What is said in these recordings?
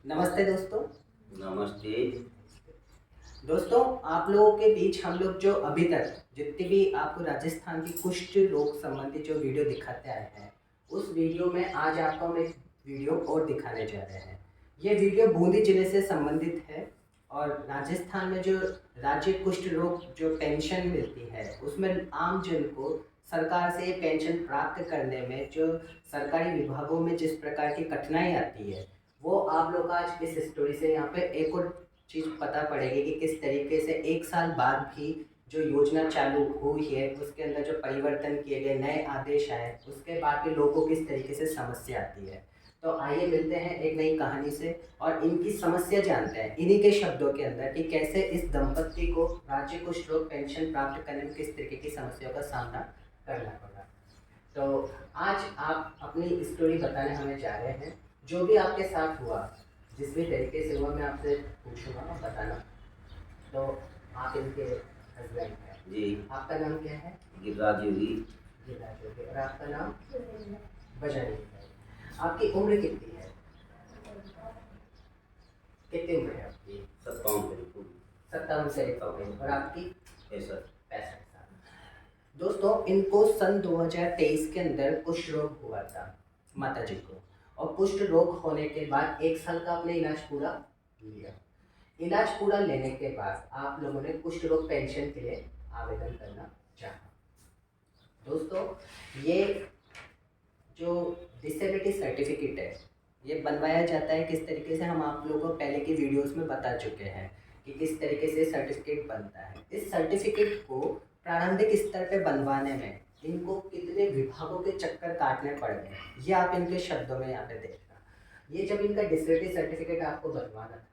नमस्ते दोस्तों। नमस्ते। दोस्तों, आप लोगों के बीच हम लोग जो अभी तक जितनी भी आपको राजस्थान की कुष्ठ रोग संबंधी जो वीडियो दिखाते आए हैं, उस वीडियो में आज आपको हम एक वीडियो और दिखाने जा रहे हैं। ये वीडियो बूंदी जिले से संबंधित है और राजस्थान में जो राज्य कुष्ठ रोग जो पेंशन मिलती है, उसमें आम जन को सरकार से ये पेंशन प्राप्त करने में जो सरकारी विभागों में जिस प्रकार की कठिनाई आती है, वो आप लोग आज इस स्टोरी से यहाँ पे एक और चीज़ पता पड़ेगी कि किस तरीके से 1 साल बाद भी जो योजना चालू हुई है, उसके अंदर जो परिवर्तन किए गए, नए आदेश आए, उसके बाद भी लोगों को किस तरीके से समस्या आती है। तो आइए मिलते हैं एक नई कहानी से और इनकी समस्या जानते हैं, इन्हीं के शब्दों के अंदर कि कैसे इस दंपत्ति को राज्य कुष्ठ रोग पेंशन प्राप्त करने में किस तरीके की समस्याओं का सामना करना पड़ा। तो आज आप अपनी स्टोरी बताने हमें जा रहे हैं, जो भी आपके साथ हुआ, जिस भी तरीके से हुआ मैं आपसे पूछूंगा और बताना। तो आप इनके हस्बैंड हैं। जी। आपका नाम क्या है? गिरिराज योगी। गिरिराज योगी। और आपका नाम? बजानी है। आपकी उम्र कितनी है? कितनी उम्र है आपकी? 57 से हो गई। और आपकी? 65 साल। दोस्तों, इनको सन 2023 के अंदर कुष्ठ रोग हुआ था, माता जी को। और कुष्ठ रोग होने के बाद 1 साल का आपने इलाज पूरा लिया। इलाज पूरा लेने के बाद आप लोगों ने कुष्ठ रोग पेंशन के लिए आवेदन करना चाहा। दोस्तों, ये जो डिसेबिलिटी सर्टिफिकेट है, ये बनवाया जाता है किस तरीके से, हम आप लोगों को पहले की वीडियोस में बता चुके हैं कि किस तरीके से सर्टिफिकेट बनता है। इस सर्टिफिकेट को प्रारंभिक स्तर पे बनवाने में इनको कितने विभागों के चक्कर काटने पड़ गए, ये आप इनके शब्दों में यहाँ पे देखना। ये जब इनका डिसेबिलिटी सर्टिफिकेट आपको बनवाना था,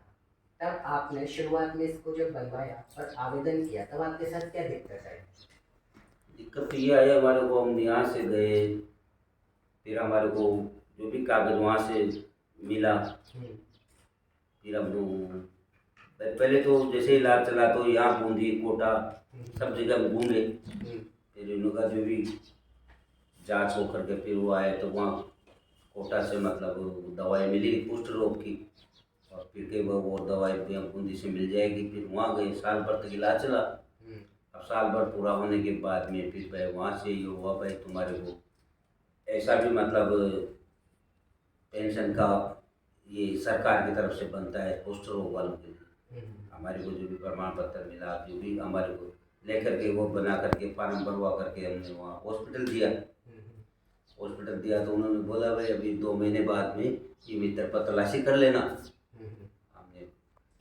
तब आपने शुरुआत में इसको जब बनवाया और आवेदन किया, तब आपके साथ क्या दिक्कत आई? दिक्कत तो ये आई, हमारे को हम यहाँ से गए, फिर हमारे को जो भी कागज वहाँ से मिला, फिर हम लोग पहले तो जैसे ही इलाज चला तो यहाँ बूंदी कोटा सब जगह हम घूमे। फिर उनका जो भी जांच हो करके फिर वो आए तो वहाँ कोटा से मतलब दवाई मिली कुष्ठ रोग की, और फिर के वो दवाई भी हम बूंदी से मिल जाएगी। फिर वहाँ गए, साल भर तक इलाज चला। अब साल भर पूरा होने के बाद में फिर भाई वहाँ से ये हुआ भाई तुम्हारे को ऐसा भी मतलब पेंशन का ये सरकार की तरफ से बनता है कुष्ठ रोग वालों के लिए। हमारे को जो भी प्रमाण पत्र मिला, जो भी हमारे को लेकर के वो बना करके फार्म भरवा करके हमने वहाँ हॉस्पिटल दिया। हॉस्पिटल दिया तो उन्होंने बोला भाई अभी 2 महीने बाद में ई मित्र पर तलाशी कर लेना। हमने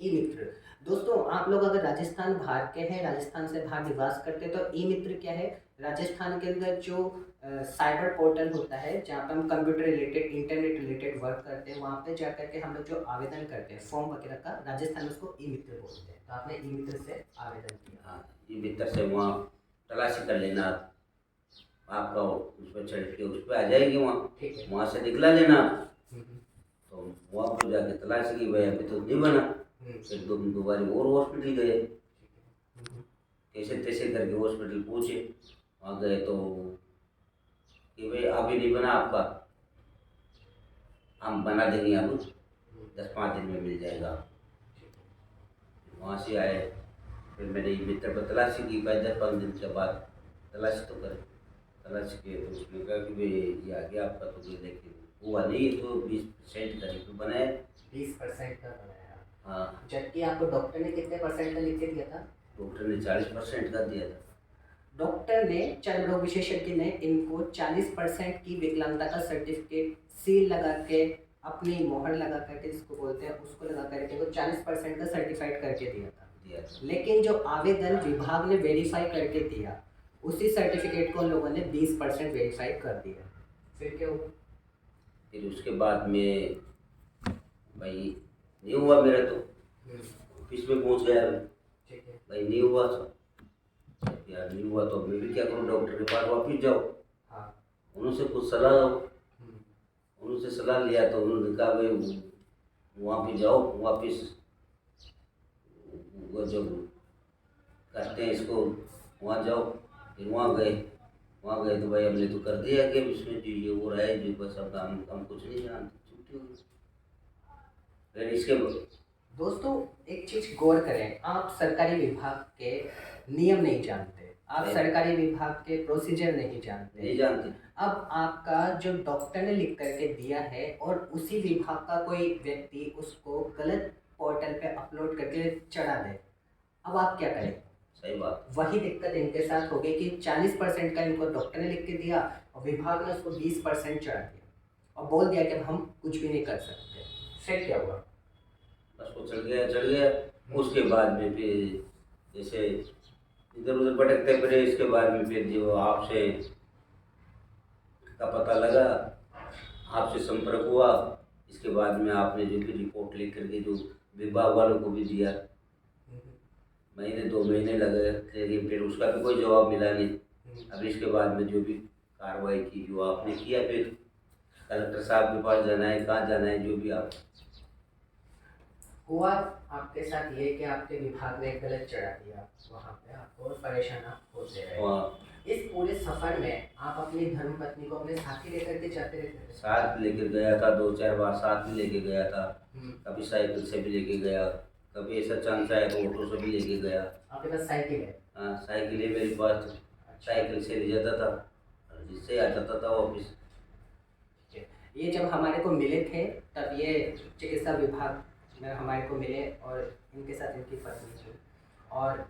ई मित्र, दोस्तों आप लोग अगर राजस्थान बाहर के हैं, राजस्थान से बाहर निवास करते हैं, तो ई मित्र क्या है? राजस्थान के अंदर जो साइबर पोर्टल होता है, जहाँ पे हम computer related, internet related work करते हैं, वहाँ पे जा करके हम लोग जो आवेदन करते हैं फॉर्म वगैरह का, राजस्थान में उसको ई मित्र बोलते हैं। तो आपने ई मित्र से आवेदन किया। हाँ, ई मित्र से वहाँ तलाशी कर लेना, आपका उस पर चढ़ के उस पर आ जाएगी वहाँ, ठीक है। वहाँ से निकला लेना। तो वहाँ पर जाके तलाशी की भाई अभी तो नहीं बना। फिर दोबारा और हॉस्पिटल गए, कैसे तैसे करके हॉस्पिटल पहुँचे। वहाँ गए तो कि भाई अभी नहीं बना आपका, हम बना देंगे, अब 10-5 दिन में मिल जाएगा। वहाँ से आए, फिर मैंने ये मित्र पर तलाशी की, भाई 10-5 दिन के बाद तलाशी तो करे। तलाशी किए तो उसने कहा कि भाई ये आ गया आपका, तो ये देखिए हुआ नहीं, तो 20% करीब बनाया। 20% का बनाया। हाँ, जबकि आपको डॉक्टर ने कितने परसेंट का लिख के दिया था? डॉक्टर ने 40% का दिया था। डॉक्टर ने, चर्म रोग विशेषज्ञ ने इनको 40% की विकलांगता का सर्टिफिकेट सील लगा के, अपनी मोहर लगा करके जिसको बोलते हैं, उसको लगा करके वो 40% का सर्टिफाइड करके दिया था। लेकिन जो आवेदन विभाग ने वेरीफाई करके दिया, उसी सर्टिफिकेट को उन लोगों ने 20% वेरीफाई कर दिया। फिर क्या हुआ? फिर उसके बाद में भाई नहीं हुआ मेरा, तो ऑफिस में पहुँच गया मैं, ठीक है। भाई नहीं हुआ तो यार नहीं हुआ तो मैं भी क्या करूँ, डॉक्टर के पास वापिस जाओ। हाँ। उन्होंने कुछ सलाह लो, उनसे सलाह लिया तो उन्होंने कहा भाई वहाँ पे जाओ, वापिस वो जो करते हैं इसको वहाँ जाओ। फिर वहाँ गए तो भाई हमने तो कर दिया कि इसमें जो ये हो रहा है, जो बस अब हम कुछ नहीं जानते, छुट्टी हो गई। फिर इसके दोस्तों एक चीज गौर करें, आप सरकारी विभाग के नियम नहीं जानते, आप नहीं। सरकारी विभाग के प्रोसीजर नहीं जानते। नहीं जानते। अब आपका जो डॉक्टर ने लिख करके दिया है और उसी विभाग का कोई व्यक्ति उसको गलत पोर्टल पे अपलोड करके चढ़ा दे, अब आप क्या करें? सही बात। वही दिक्कत इनके साथ हो गई कि 40% का इनको डॉक्टर ने लिख के दिया और विभाग ने उसको 20% चढ़ा दिया और बोल दिया कि अब हम कुछ भी नहीं कर सकते। फिर क्या हुआ? बस वो चढ़ गया। उसके बाद में फिर जैसे इधर उधर भटकते फिरे, इसके बाद में फिर जो आपसे का पता लगा, आपसे संपर्क हुआ, इसके बाद में आपने जो भी रिपोर्ट लिख करके जो विभाग वालों को भी दिया, महीने 2 महीने लगे, लेकिन फिर उसका भी कोई जवाब मिला नहीं। अब इसके बाद में जो भी कार्रवाई की जो आपने किया, फिर कलेक्टर साहब के पास जाना है, कहाँ जाना है, जो भी आप हुआ आपके साथ ये कि आपके विभाग ने गलत चढ़ा दिया, वहाँ पे आपको परेशान आप होते रहे। वहाँ इस पूरे सफर में आप अपनी धर्मपत्नी को अपने साथ ही लेकर के जाते रहते थे? साथ लेकर गया था, 2-4 बार साथ में लेके गया था। कभी साइकिल से भी लेके गया, कभी ऐसा चांस आया तो ऑटो से भी लेके गया। आपके पास साइकिल है? हाँ, साइकिल है मेरे पास। साइकिल से ले जाता था और जिससे आ जाता था ऑफिस। ये जब हमारे को मिले थे तब ये चिकित्सा विभाग में हमारे को मिले और इनके साथ इनकी पत्नी थी और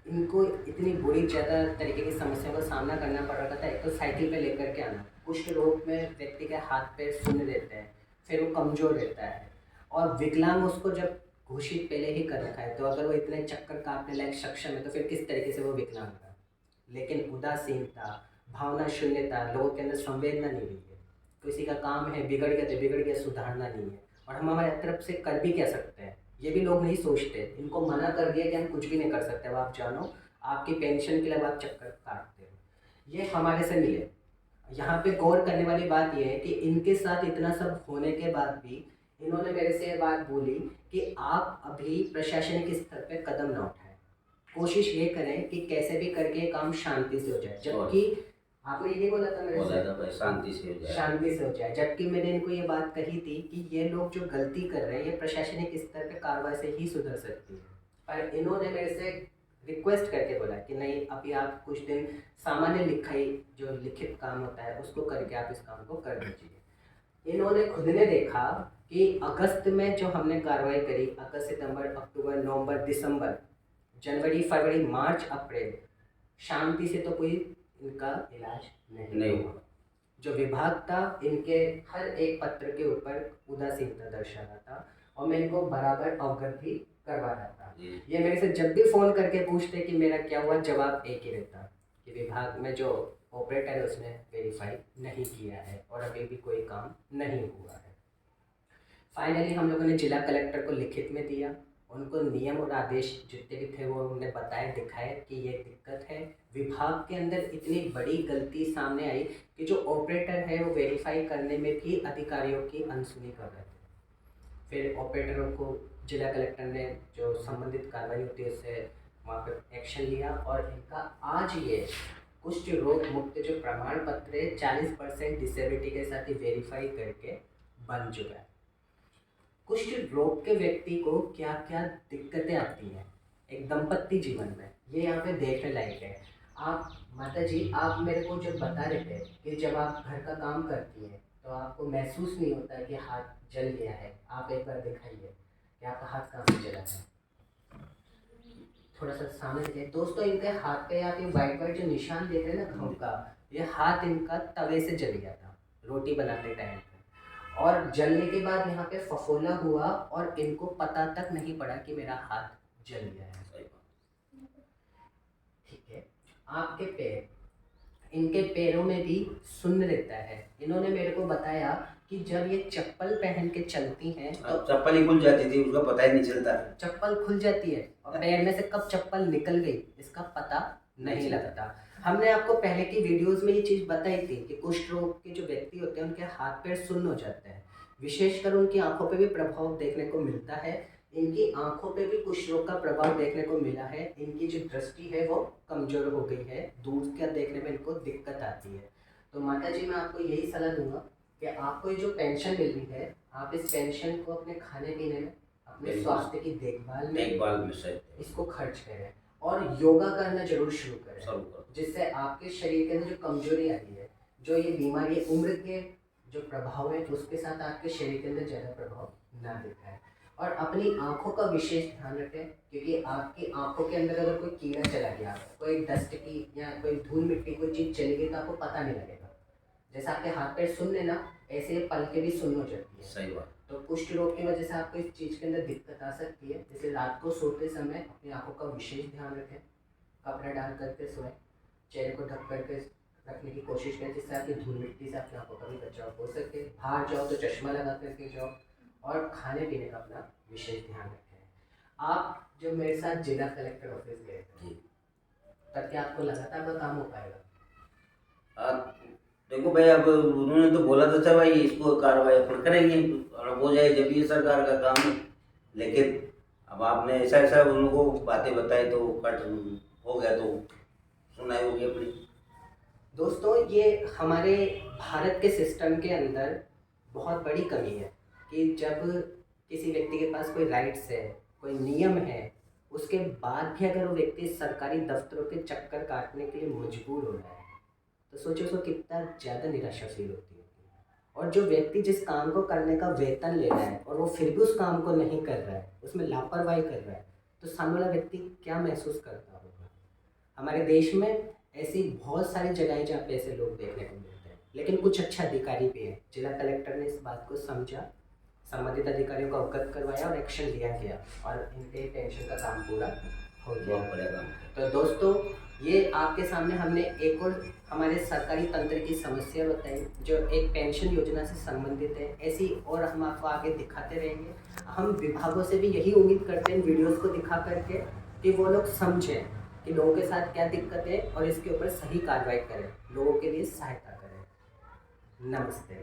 इनको इतनी बुरी ज़्यादा तरीके की समस्याओं का सामना करना पड़ रहा था। एक तो साइकिल पे लेकर के आना, कुष्ठ रोग में व्यक्ति के हाथ पैर शून्य रहते हैं, फिर वो कमज़ोर रहता है और विकलांग उसको जब घोषित पहले ही कर रखा है, तो अगर वो इतने चक्कर काटने लायक सक्षम है तो फिर किस तरीके से वो विकलांग था। लेकिन उदासीनता, भावना शून्यता, लोगों के अंदर संवेदना नहीं हुई है। किसी का काम है बिगड़ गया तो बिगड़ गया, सुधारना नहीं है और हम हमारे तरफ से कर भी क्या सकते हैं, ये भी लोग नहीं सोचते। इनको मना कर दिया कि हम कुछ भी नहीं कर सकते, अब आप जानो, आपकी पेंशन के लिए अब आप चक्कर काटते हो। ये हमारे से मिले। यहाँ पे गौर करने वाली बात यह है कि इनके साथ इतना सब होने के बाद भी इन्होंने मेरे से ये बात बोली कि आप अभी प्रशासनिक स्तर पे कदम ना उठाएं, कोशिश ये करें कि कैसे भी करके काम शांति से हो जाए। जबकि आपने ये बोला था मेरे से शांति से हो जाए, शांति से हो जाए, जबकि मैंने इनको ये बात कही थी कि ये लोग जो गलती कर रहे हैं ये प्रशासनिक स्तर पे कार्रवाई से ही सुधर सकती है। पर इन्होंने मेरे से रिक्वेस्ट करके बोला कि नहीं, अभी आप कुछ दिन सामान्य लिखाई जो लिखित काम होता है उसको करके आप इस काम को कर दीजिए। इन्होंने खुद ने देखा कि अगस्त में जो हमने कार्रवाई करी, अगस्त, सितंबर, अक्टूबर, नवंबर, दिसंबर, जनवरी, फरवरी, मार्च, अप्रैल, शांति से तो कोई इनका इलाज नहीं हुआ। जो विभाग था इनके हर एक पत्र के ऊपर उदासीनता दर्शा रहा था और मैं इनको बराबर अवगत भी करवा रहा था। ये मेरे से जब भी फ़ोन करके पूछते कि मेरा क्या हुआ, जवाब एक ही रहता कि विभाग में जो ऑपरेटर है उसने वेरीफाई नहीं किया है और अभी भी कोई काम नहीं हुआ है। फाइनली हम लोगों ने जिला कलेक्टर को लिखित में दिया, उनको नियम और आदेश जितने भी थे वो उन्हें बताए, दिखाए कि ये दिक्कत है। विभाग के अंदर इतनी बड़ी गलती सामने आई कि जो ऑपरेटर है वो वेरीफाई करने में भी अधिकारियों की अनसुनी कर रहे थे। फिर ऑपरेटरों को जिला कलेक्टर ने जो संबंधित कार्रवाई होती है उससे वहाँ पर एक्शन लिया और इनका आज ये कुष्ठ रोग मुक्त जो प्रमाण पत्र है 40% डिसेबिलिटी के साथ ही वेरीफाई करके बन चुका है। कुष्ठ रोग के व्यक्ति को क्या क्या दिक्कतें आती हैं एक दंपत्ति जीवन में, ये यहाँ पे देखने लायक है। आप माता जी, आप मेरे को जब बता रहे थे कि जब आप घर का काम करती हैं तो आपको महसूस नहीं होता कि हाथ जल गया है, आप एक बार दिखाइए कि आपका हाथ कहाँ से जला है। थोड़ा सा सामने देखिए दोस्तों, इनके हाथ पे आप ये वाइट वाइट जो निशान देख रहे हैं ना घाव का, ये हाथ इनका तवे से जल गया था रोटी बनाते टाइम पे और जलने के बाद यहाँ पे फफोला हुआ और इनको पता तक नहीं पड़ा कि मेरा हाथ जल गया है। ठीक है, आपके पैर, इनके पैरों में भी शून्य रहता है। इन्होंने मेरे को बताया कि जब ये चप्पल पहन के चलती हैं तो चप्पल ही खुल जाती थी, उसका पता ही नहीं चलता। चप्पल खुल जाती है और पैर में से कब चप्पल निकल गई इसका पता नहीं लगता। हमने आपको पहले की वीडियोस में ये चीज़ बताई थी कि कुष्ठ रोग के जो व्यक्ति होते हैं उनके हाथ पैर शून्य हो जाते हैं, विशेषकर उनकी आंखों पे भी प्रभाव देखने को मिलता है। इनकी आंखों पे भी कुष्ठ रोग का प्रभाव देखने को मिला है। इनकी जो दृष्टि है वो कमज़ोर हो गई है, दूर का देखने में इनको दिक्कत आती है। तो माता जी, मैं आपको यही सलाह दूंगा कि आपको ये जो पेंशन मिल रही है, आप इस पेंशन को अपने खाने पीने में, अपने बिल्कुल। स्वास्थ्य की देखभाल में सही इसको खर्च करें और योगा करना जरूर शुरू करें, शुरू करो। जिससे आपके शरीर के अंदर जो कमजोरी आ रही है, जो ये बीमारी है, उम्र के जो प्रभाव है उसके साथ आपके शरीर के अंदर ज़्यादा प्रभाव ना दिखाए। और अपनी आंखों का विशेष ध्यान रखें, क्योंकि आपकी आंखों के अंदर अगर कोई कीड़ा चला गया, कोई डस्ट की या कोई धूल मिट्टी कोई चीज़ चली गई तो आपको पता नहीं लगेगा। जैसे आपके हाथ पैर सुन लेना, ऐसे पलकें भी सुन्न हो जाती है। सही बात। तो कुष्ठ रोग की वजह से आपको इस चीज़ के अंदर दिक्कत आ सकती है। जैसे रात को सोते समय अपनी आंखों का विशेष ध्यान रखें, कपड़ा डाल करके सोएं, चेहरे को ढक करके रखने की कोशिश करें, जिससे आपकी धूल मिट्टी से अपनी आंखों का भी बचाव हो सके। बाहर जाओ तो चश्मा लगा करके जाओ और खाने पीने का अपना विशेष ध्यान रखें। आप जब मेरे साथ जिला कलेक्टर ऑफिस गए थे, तब क्या आपको लगा था आपका काम हो पाएगा? देखो भाई, अब उन्होंने तो बोला तो था भाई इसको कार्रवाई अपन करेंगे और हो जाए, जब ये सरकार का काम है। लेकिन अब आपने ऐसा ऐसा उनको बातें बताई तो कट हो गया, तो सुनाई होगी अपनी। दोस्तों, ये हमारे भारत के सिस्टम के अंदर बहुत बड़ी कमी है कि जब किसी व्यक्ति के पास कोई राइट्स है, कोई नियम है, उसके बाद भी अगर वो व्यक्ति सरकारी दफ्तरों के चक्कर काटने के लिए मजबूर हो रहा है, तो सोचो उसको कितना ज़्यादा निराशा फील होती है। और जो व्यक्ति जिस काम को करने का वेतन ले रहा है और वो फिर भी उस काम को नहीं कर रहा है, उसमें लापरवाही कर रहा है, तो सामने वाला व्यक्ति क्या महसूस करता होगा। हमारे देश में ऐसी बहुत सारी जगहें जहाँ पे ऐसे लोग देखने को मिलते हैं, लेकिन कुछ अच्छे अधिकारी भी हैं। जिला कलेक्टर ने इस बात को समझा, संबंधित अधिकारियों को अवगत करवाया और एक्शन लिया गया और इनके पेंशन का काम पूरा हो गया। तो दोस्तों, ये आपके सामने हमने एक और हमारे सरकारी तंत्र की समस्या बताई जो एक पेंशन योजना से संबंधित है। ऐसी और हम आपको आगे दिखाते रहेंगे। हम विभागों से भी यही उम्मीद करते हैं वीडियोस को दिखा करके कि वो लोग समझें कि लोगों के साथ क्या दिक्कत है और इसके ऊपर सही कार्रवाई करें, लोगों के लिए सहायता करें। नमस्ते।